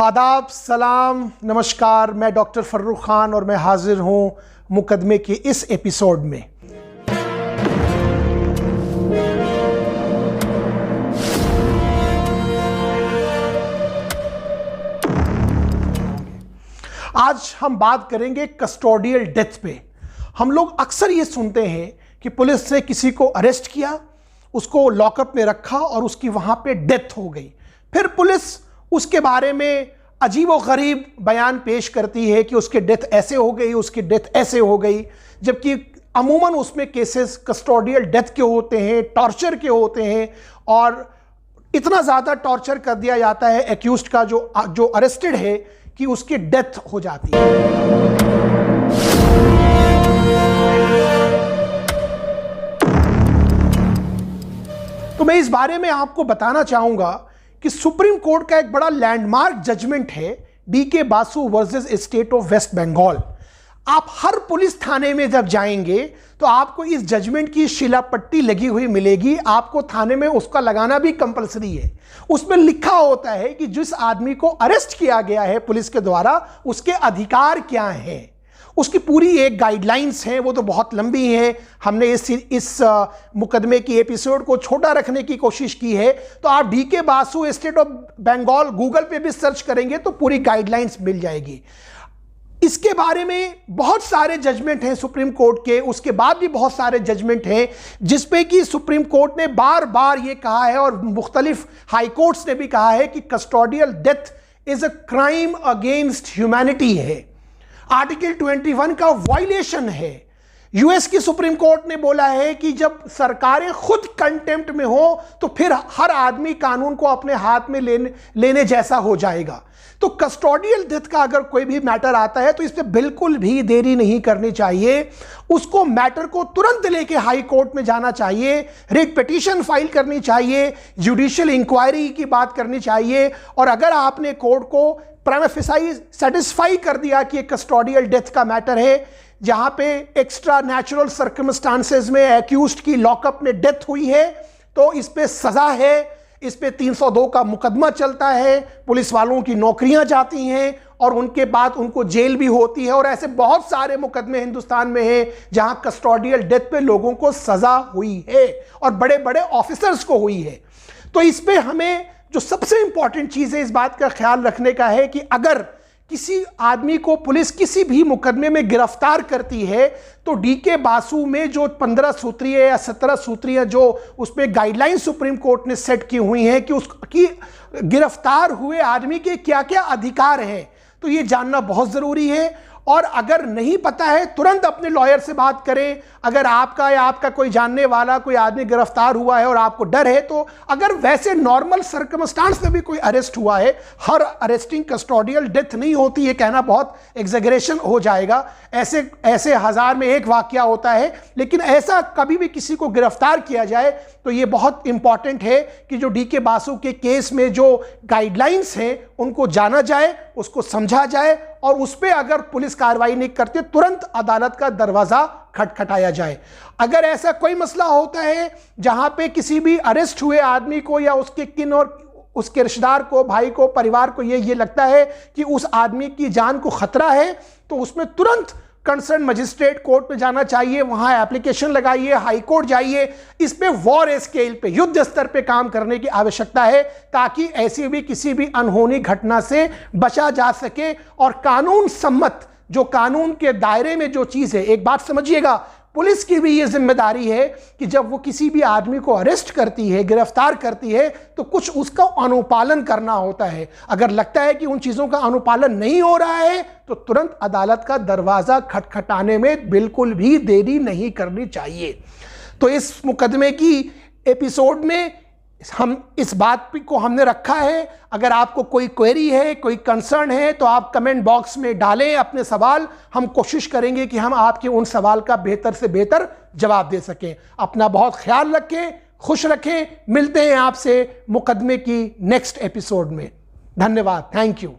आदाब, सलाम, नमस्कार। मैं डॉक्टर फर्रुख खान और मैं हाजिर हूँ मुकदमे के इस एपिसोड में। आज हम बात करेंगे कस्टोडियल डेथ पे। हम लोग अक्सर ये सुनते हैं कि पुलिस ने किसी को अरेस्ट किया, उसको लॉकअप में रखा और उसकी वहाँ पे डेथ हो गई। फिर पुलिस उसके बारे में अजीब व गरीब बयान पेश करती है कि उसकी डेथ ऐसे हो गई, उसकी डेथ ऐसे हो गई, जबकि अमूमन उसमें केसेस कस्टोडियल डेथ के होते हैं, टॉर्चर के होते हैं और इतना ज़्यादा टॉर्चर कर दिया जाता है एक्यूज्ड का जो अरेस्टेड है कि उसकी डेथ हो जाती है। तो मैं इस बारे में आपको बताना चाहूंगा कि सुप्रीम कोर्ट का एक बड़ा लैंडमार्क जजमेंट है DK Basu versus state of West Bengal. आप हर पुलिस थाने में जब जाएंगे तो आपको इस जजमेंट की शिलापट्टी लगी हुई मिलेगी। आपको थाने में उसका लगाना भी कंपलसरी है। उसमें लिखा होता है कि जिस आदमी को अरेस्ट किया गया है पुलिस के द्वारा, उसके अधिकार क्या हैं। उसकी पूरी एक गाइडलाइंस है, वो तो बहुत लंबी है। हमने इस मुकदमे की एपिसोड को छोटा रखने की कोशिश की है। तो आप DK Basu state of Bengal Google पे भी सर्च करेंगे तो पूरी गाइडलाइंस मिल जाएगी। इसके बारे में बहुत सारे जजमेंट हैं सुप्रीम कोर्ट के, उसके बाद भी बहुत सारे जजमेंट हैं जिसपे कि सुप्रीम कोर्ट ने बार बार ये कहा है और मुख्तलिफ हाई कोर्ट्स ने भी कहा है कि custodial death is a crime against humanity है, आर्टिकल 21 का वायलेशन है। यूएस की सुप्रीम कोर्ट ने बोला है कि जब सरकारें खुद कंटेम्प्ट में हो तो फिर हर आदमी कानून को अपने हाथ में लेने जैसा हो जाएगा। तो कस्टोडियल डेथ का अगर कोई भी मैटर आता है तो इस पे बिल्कुल भी देरी नहीं करनी चाहिए। उसको मैटर को तुरंत लेके हाई कोर्ट में जाना चाहिए, रिट पिटीशन फाइल करनी चाहिए, जुडिशियल इंक्वायरी की बात करनी चाहिए। और अगर आपने कोर्ट को प्राइमा फेसाई सेटिस्फाई कर दिया कि एक कस्टोडियल डेथ का मैटर है, जहां पे एक्स्ट्रा नेचुरल सर्कमस्टांसेस में एक्यूज्ड की लॉकअप में डेथ हुई है, तो इस पे सजा है, इस पे 302 का मुकदमा चलता है, पुलिस वालों की नौकरियां जाती हैं और उनके बाद उनको जेल भी होती है। और ऐसे बहुत सारे मुकदमे हिंदुस्तान में हैं जहां कस्टोडियल डेथ पे लोगों को सजा हुई है और बड़े बड़े ऑफिसर्स को हुई है। तो इस पे हमें जो सबसे इंपॉर्टेंट चीज़ है इस बात का ख्याल रखने का है कि अगर किसी आदमी को पुलिस किसी भी मुकदमे में गिरफ्तार करती है तो डीके बासु में जो 15 सूत्रीय या 17 सूत्रीय जो उसमें गाइडलाइन सुप्रीम कोर्ट ने सेट की हुई हैं कि उसकी गिरफ्तार हुए आदमी के क्या क्या अधिकार हैं, तो ये जानना बहुत ज़रूरी है। और अगर नहीं पता है तुरंत अपने लॉयर से बात करें। अगर आपका या आपका कोई जानने वाला कोई आदमी गिरफ्तार हुआ है और आपको डर है, तो अगर वैसे नॉर्मल सर्कमस्टांस में भी कोई अरेस्ट हुआ है, हर अरेस्टिंग कस्टोडियल डेथ नहीं होती, ये कहना बहुत एग्जेगरेशन हो जाएगा। ऐसे हज़ार में एक वाकया होता है, लेकिन ऐसा कभी भी किसी को गिरफ्तार किया जाए तो ये बहुत इंपॉर्टेंट है कि जो डीके बासु के केस में जो गाइडलाइंस हैं उनको जाना जाए, उसको समझा जाए और उस पर अगर पुलिस कार्रवाई नहीं करती तुरंत अदालत का दरवाज़ा खटखटाया जाए। अगर ऐसा कोई मसला होता है जहां पे किसी भी अरेस्ट हुए आदमी को या उसके किन और उसके रिश्तेदार को, भाई को, परिवार को ये लगता है कि उस आदमी की जान को खतरा है, तो उसमें तुरंत कंसर्न मजिस्ट्रेट कोर्ट में जाना चाहिए, वहां एप्लीकेशन लगाइए, हाई कोर्ट जाइए। इस पे वॉर स्केल पे, युद्ध स्तर पे काम करने की आवश्यकता है ताकि ऐसी भी किसी भी अनहोनी घटना से बचा जा सके। और कानून सम्मत, जो कानून के दायरे में जो चीज़ है, एक बात समझिएगा, पुलिस की भी ये जिम्मेदारी है कि जब वो किसी भी आदमी को अरेस्ट करती है, गिरफ्तार करती है, तो कुछ उसका अनुपालन करना होता है। अगर लगता है कि उन चीज़ों का अनुपालन नहीं हो रहा है तो तुरंत अदालत का दरवाज़ा खटखटाने में बिल्कुल भी देरी नहीं करनी चाहिए। तो इस मुकदमे की एपिसोड में हम इस बात को हमने रखा है। अगर आपको कोई क्वेरी है, कोई कंसर्न है, तो आप कमेंट बॉक्स में डालें अपने सवाल। हम कोशिश करेंगे कि हम आपके उन सवाल का बेहतर से बेहतर जवाब दे सकें। अपना बहुत ख्याल रखें, खुश रखें। मिलते हैं आपसे मुकदमे की नेक्स्ट एपिसोड में। धन्यवाद, थैंक यू।